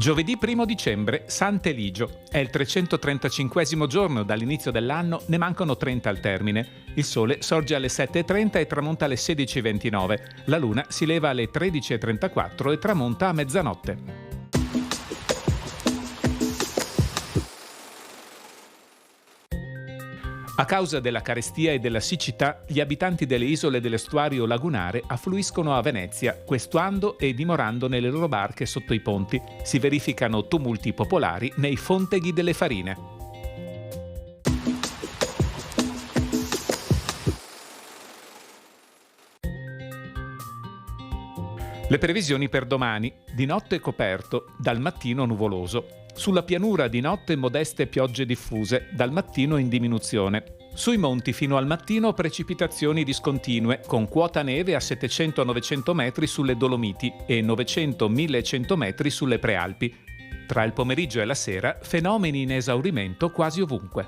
Giovedì 1 dicembre, Sant'Eligio. È il 335esimo giorno dall'inizio dell'anno, ne mancano 30 al termine. Il sole sorge alle 7:30 e tramonta alle 16:29. La luna si leva alle 13:34 e tramonta a mezzanotte. A causa della carestia e della siccità, gli abitanti delle isole dell'estuario lagunare affluiscono a Venezia, questuando e dimorando nelle loro barche sotto i ponti. Si verificano tumulti popolari nei fonteghi delle farine. Le previsioni per domani: di notte coperto, dal mattino nuvoloso. Sulla pianura di notte modeste piogge diffuse, dal mattino in diminuzione. Sui monti fino al mattino precipitazioni discontinue, con quota neve a 700-900 metri sulle Dolomiti e 900-1100 metri sulle Prealpi. Tra il pomeriggio e la sera, fenomeni in esaurimento quasi ovunque.